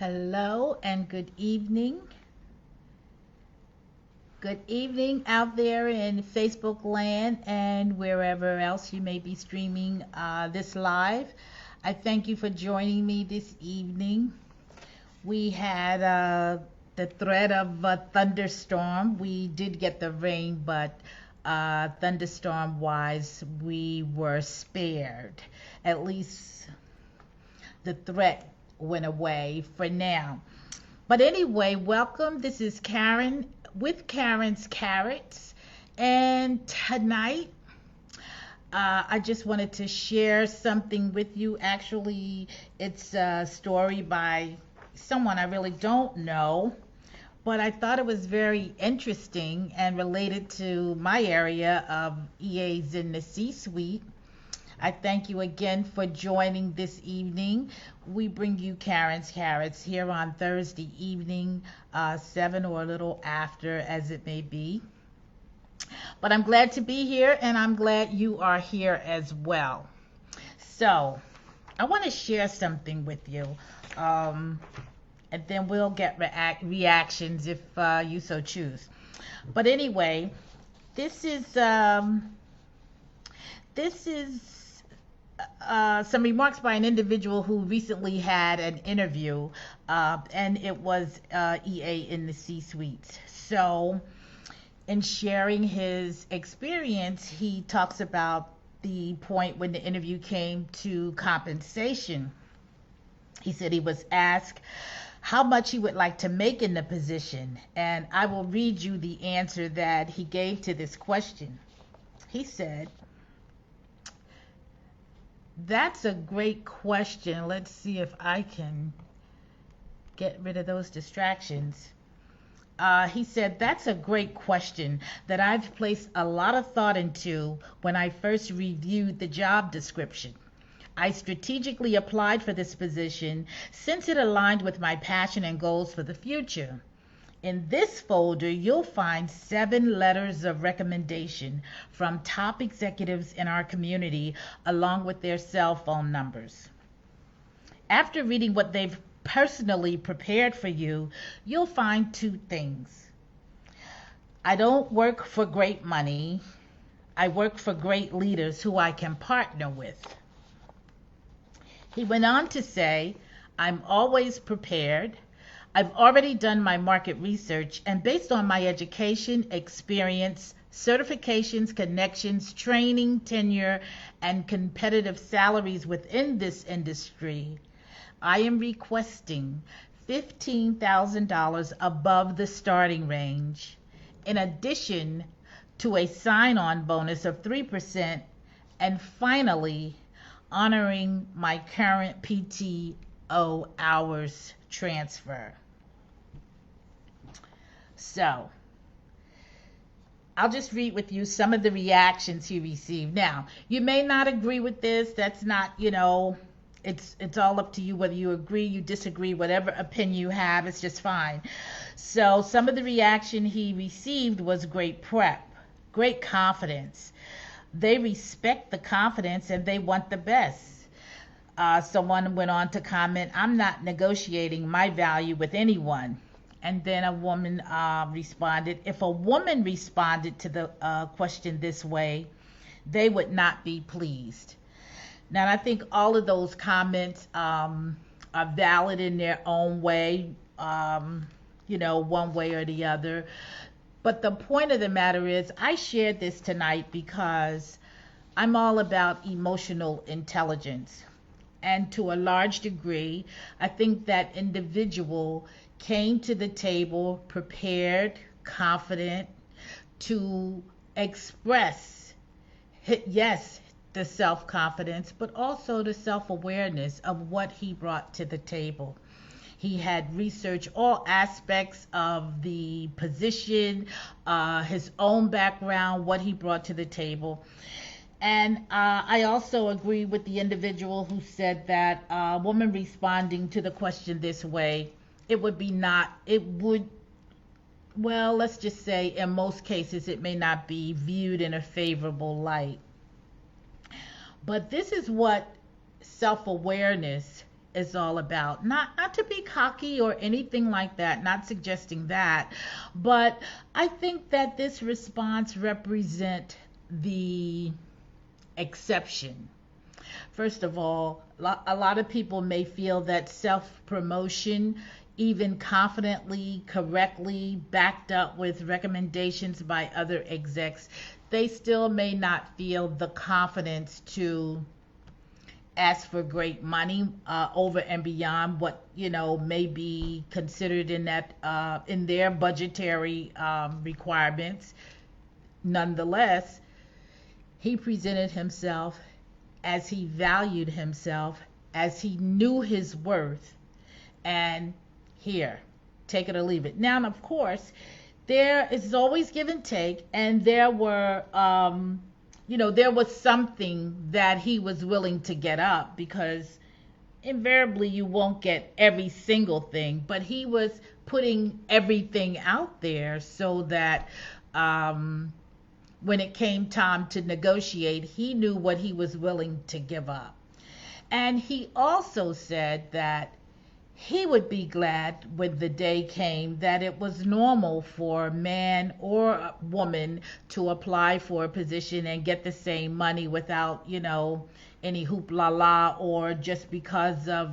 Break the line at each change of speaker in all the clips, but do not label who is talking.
Hello and good evening. Good evening out there in Facebook land and wherever else you may be streaming this live. I thank you for joining me this evening. We had the threat of a thunderstorm. We did get the rain, but thunderstorm wise, we were spared. At least the threat went away for now. But anyway, welcome. This is Karren with Karren's Carrots. And tonight, I just wanted to share something with you. Actually, it's a story by someone I really don't know, but I thought it was very interesting and related to my area of EAs in the C-suite. I thank you again for joining this evening. We bring you Karren's Carrots here on Thursday evening, 7 or a little after, as it may be. But I'm glad to be here, and I'm glad you are here as well. So, I want to share something with you, and then we'll get reactions if you so choose. But anyway, this is some remarks by an individual who recently had an interview, and it was EA in the C-suite. So, in sharing his experience, he talks about the point when the interview came to compensation. He said he was asked how much he would like to make in the position, and I will read you the answer that he gave to this question. He said, "That's a great question. Let's see if I can get rid of those distractions." He said, "That's a great question that I've placed a lot of thought into when I first reviewed the job description. I strategically applied for this position since it aligned with my passion and goals for the future. In this folder, you'll find 7 letters of recommendation from top executives in our community, along with their cell phone numbers. After reading what they've personally prepared for you, you'll find 2 things. I don't work for great money. I work for great leaders who I can partner with." He went on to say, "I'm always prepared. I've already done my market research, and based on my education, experience, certifications, connections, training, tenure, and competitive salaries within this industry, I am requesting $15,000 above the starting range, in addition to a sign-on bonus of 3%, and finally, honoring my current PTO hours transfer." So, I'll just read with you some of the reactions he received. Now, you may not agree with this. That's not, it's all up to you whether you agree, you disagree, whatever opinion you have, it's just fine. So, some of the reaction he received was great prep, great confidence. They respect the confidence and they want the best. Someone went on to comment, "I'm not negotiating my value with anyone." And then a woman responded, "If a woman responded to the question this way, they would not be pleased." Now, I think all of those comments are valid in their own way, one way or the other. But the point of the matter is, I shared this tonight because I'm all about emotional intelligence. And to a large degree, I think that individual came to the table prepared, confident to express, yes, the self-confidence, but also the self-awareness of what he brought to the table. He had researched all aspects of the position, his own background, what he brought to the table. And I also agree with the individual who said that a woman responding to the question this way, let's just say in most cases, it may not be viewed in a favorable light. But this is what self-awareness is all about. Not to be cocky or anything like that, not suggesting that, but I think that this response represent the exception. First of all, a lot of people may feel that self promotion, even confidently, correctly backed up with recommendations by other execs, they still may not feel the confidence to ask for great money over and beyond what may be considered in their budgetary requirements. Nonetheless, he presented himself as he valued himself, as he knew his worth, and here, take it or leave it. Now, of course, there is always give and take, and there was something that he was willing to get up, because invariably you won't get every single thing, but he was putting everything out there so that when it came time to negotiate, he knew what he was willing to give up. And he also said that he would be glad when the day came that it was normal for a man or a woman to apply for a position and get the same money without, any hoopla la, or just because of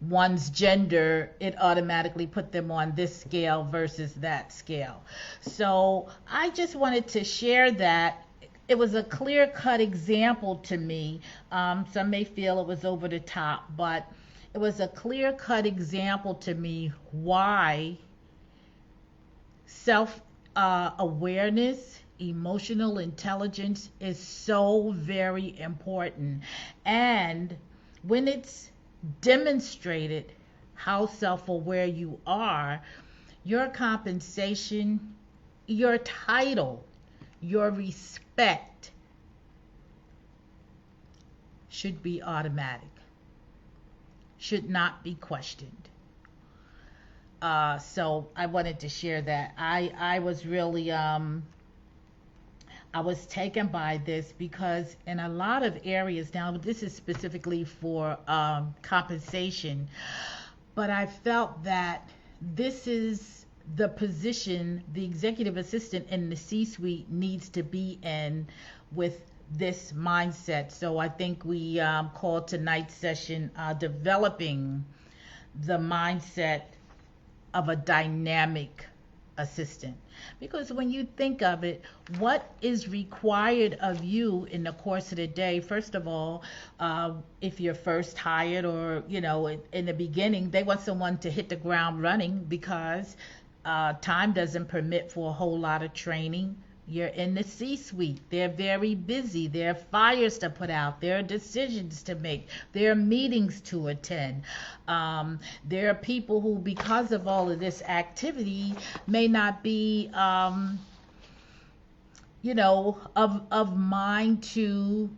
one's gender, it automatically put them on this scale versus that scale. So I just wanted to share that. It was a clear-cut example to me. Some may feel it was over the top, but it was a clear-cut example to me why self-awareness, emotional intelligence is so very important. And when it's demonstrated how self-aware you are, your compensation, your title, your respect should be automatic, should not be questioned. So I wanted to share that. I was really I was taken by this because in a lot of areas, now this is specifically for compensation, but I felt that this is the position the executive assistant in the C-suite needs to be in with this mindset. So I think we called tonight's session developing the mindset of a dynamic assistant. Because when you think of it, what is required of you in the course of the day? First of all, if you're first hired or, in the beginning, they want someone to hit the ground running because time doesn't permit for a whole lot of training. You're in the C-suite. They're very busy. There are fires to put out. There are decisions to make. There are meetings to attend. There are people who, because of all of this activity, may not be, of mind to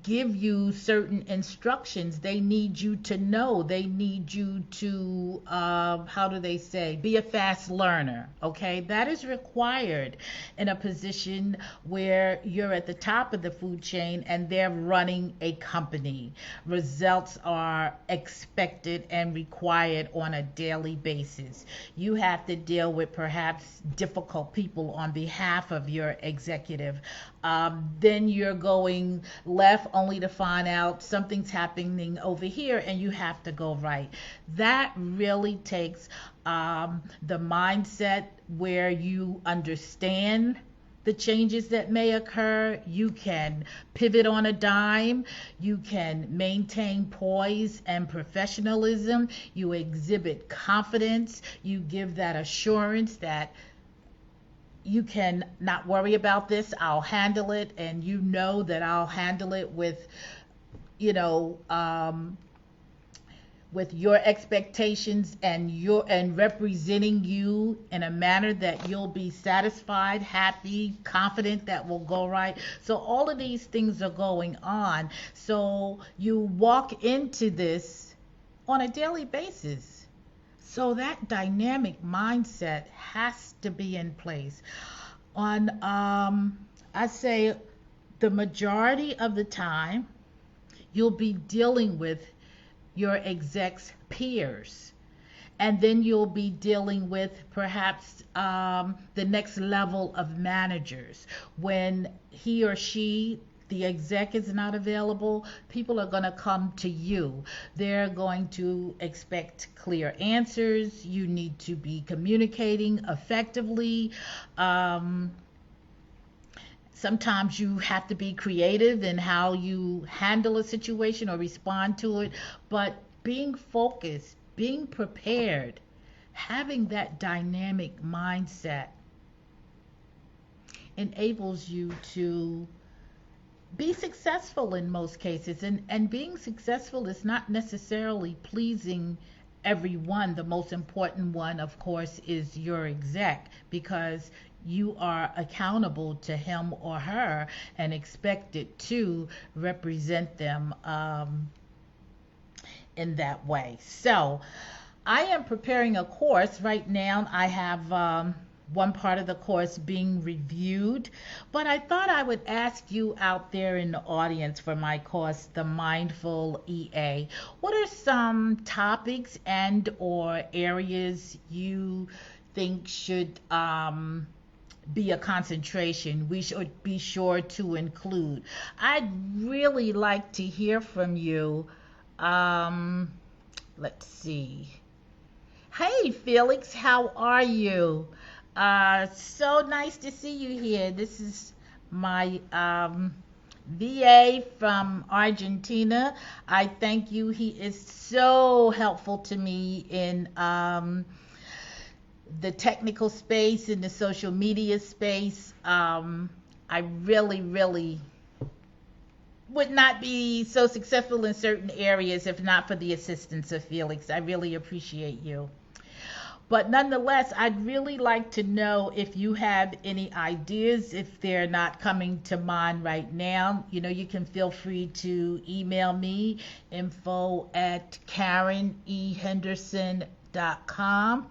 give you certain instructions. They need you to know. They need you to, how do they say, be a fast learner. Okay, that is required in a position where you're at the top of the food chain and they're running a company. Results are expected and required on a daily basis. You have to deal with perhaps difficult people on behalf of your executive. Then you're going left only to find out something's happening over here and you have to go right. That really takes the mindset where you understand the changes that may occur. You can pivot on a dime. You can maintain poise and professionalism. You exhibit confidence. You give that assurance that you can not worry about this, I'll handle it, and you know that I'll handle it with, with your expectations and representing you in a manner that you'll be satisfied, happy, confident that will go right. So all of these things are going on. So you walk into this on a daily basis. So that dynamic mindset has to be in place. I say the majority of the time, you'll be dealing with your exec's peers. And then you'll be dealing with perhaps the next level of managers. When he or she, the exec, is not available, people are going to come to you. They're going to expect clear answers. You need to be communicating effectively. Sometimes you have to be creative in how you handle a situation or respond to it, but being focused, being prepared, having that dynamic mindset enables you to be successful in most cases. And being successful is not necessarily pleasing everyone. The most important one, of course, is your exec, because you are accountable to him or her and expected to represent them in that way. So I am preparing a course right now. I have one part of the course being reviewed, but I thought I would ask you out there in the audience for my course, The Mindful EA, what are some topics and or areas you think should be a concentration we should be sure to include? I'd really like to hear from you. Let's see. Hey, Felix, how are you? So nice to see you here. This is my VA from Argentina. I thank you. He is so helpful to me in the technical space, in the social media space. I really would not be so successful in certain areas if not for the assistance of Felix. I really appreciate you. But nonetheless, I'd really like to know if you have any ideas. If they're not coming to mind right now, you can feel free to email me, info@KarrenEHenderson.com.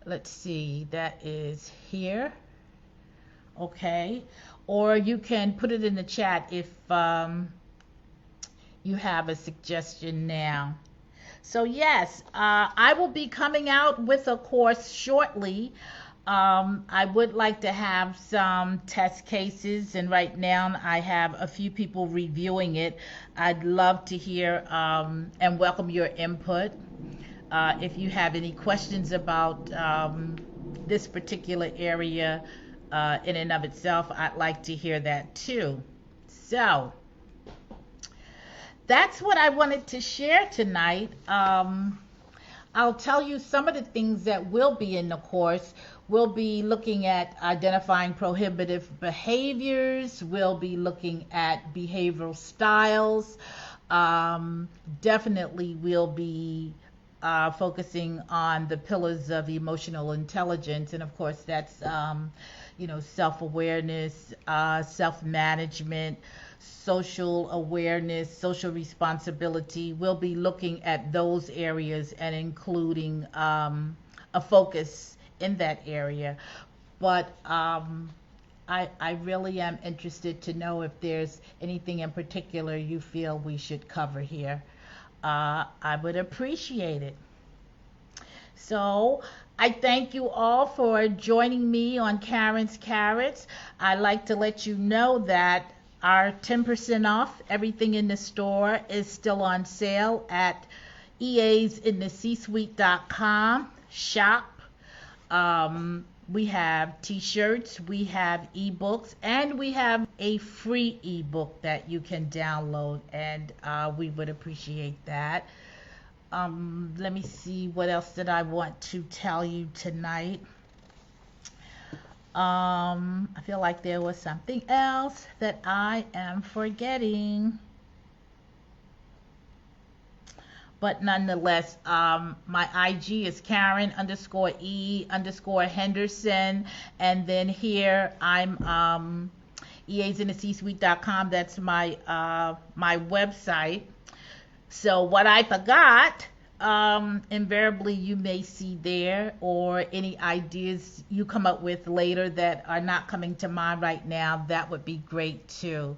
Let's see, that is here. Okay. Or you can put it in the chat if you have a suggestion now. So yes, I will be coming out with a course shortly. I would like to have some test cases, and right now I have a few people reviewing it. I'd love to hear and welcome your input. If you have any questions about this particular area in and of itself, I'd like to hear that too. So that's what I wanted to share tonight. I'll tell you some of the things that will be in the course. We'll be looking at identifying prohibitive behaviors. We'll be looking at behavioral styles. Definitely we'll be focusing on the pillars of emotional intelligence. And of course that's, self-awareness, self-management, social awareness, social responsibility. We'll be looking at those areas and including a focus in that area. But I really am interested to know if there's anything in particular you feel we should cover here. I would appreciate it. So I thank you all for joining me on Karren's Carrots. I'd like to let you know that our 10% off everything in the store is still on sale at easintheCsuite.com shop. We have t-shirts, we have ebooks, and we have a free ebook that you can download, and we would appreciate that. Let me see, what else did I want to tell you tonight? I feel like there was something else that I am forgetting. But nonetheless, my IG is Karren_E_Henderson. And then here I'm easintheCsuite.com. That's my my website. So what I forgot, invariably you may see there, or any ideas you come up with later that are not coming to mind right now, that would be great too.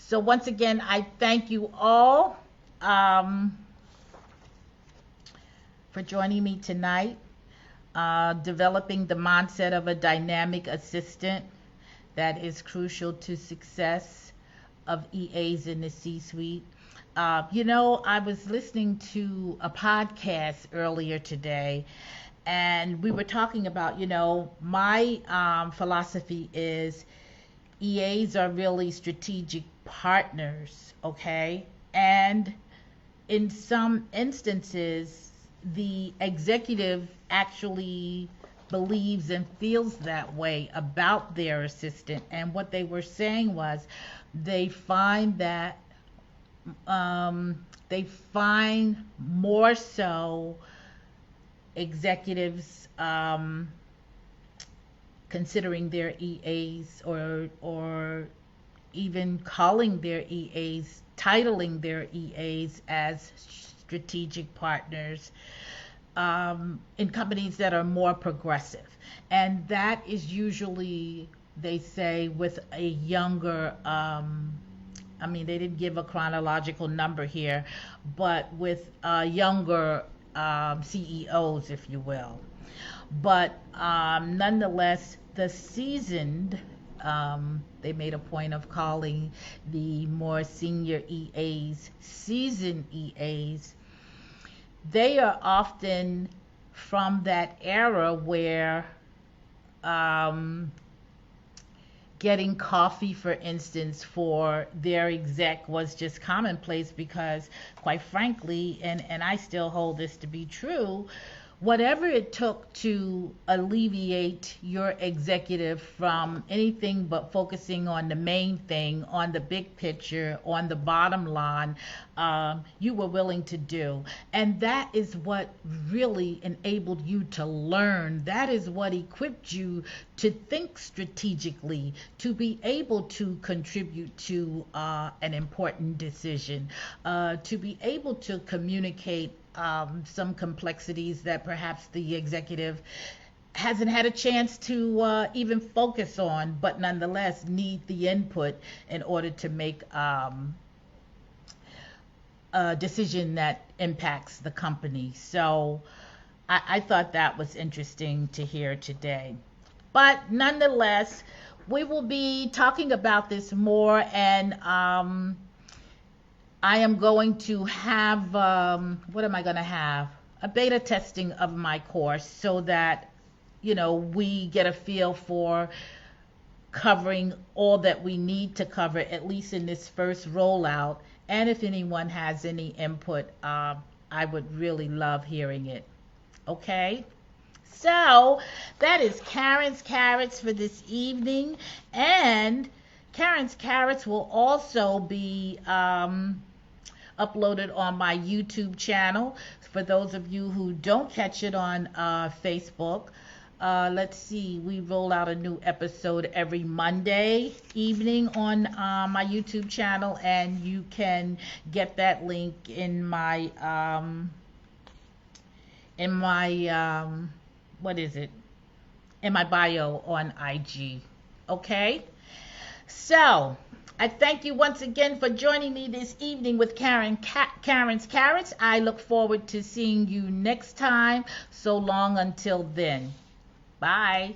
So once again, I thank you all um, for joining me tonight, developing the mindset of a dynamic assistant that is crucial to success of EAs in the C-suite. I was listening to a podcast earlier today, and we were talking about, my philosophy is EAs are really strategic partners, okay? And in some instances, the executive actually believes and feels that way about their assistant. And what they were saying was they find that they find more so executives considering their EAs or even calling their EAs, titling their EAs as strategic partners in companies that are more progressive. And that is usually, they say, with a younger, they didn't give a chronological number here, but with younger CEOs, if you will. But nonetheless, the seasoned, they made a point of calling the more senior EAs seasoned EAs. They are often from that era where getting coffee, for instance, for their exec was just commonplace because, quite frankly, and I still hold this to be true, whatever it took to alleviate your executive from anything but focusing on the main thing, on the big picture, on the bottom line, you were willing to do. And that is what really enabled you to learn. That is what equipped you to think strategically, to be able to contribute to an important decision, to be able to communicate some complexities that perhaps the executive hasn't had a chance to even focus on, but nonetheless need the input in order to make a decision that impacts the company. So I thought that was interesting to hear today. But nonetheless, we will be talking about this more, and I am going to have, what am I going to have? A beta testing of my course so that, we get a feel for covering all that we need to cover, at least in this first rollout. And if anyone has any input, I would really love hearing it. Okay? So that is Karren's Carrots for this evening. And Karren's Carrots will also be uploaded on my YouTube channel. For those of you who don't catch it on Facebook, let's see, we roll out a new episode every Monday evening on my YouTube channel, and you can get that link in my what is it? In my bio on IG. Okay? So, I thank you once again for joining me this evening with Karren's Carrots. I look forward to seeing you next time. So long until then. Bye.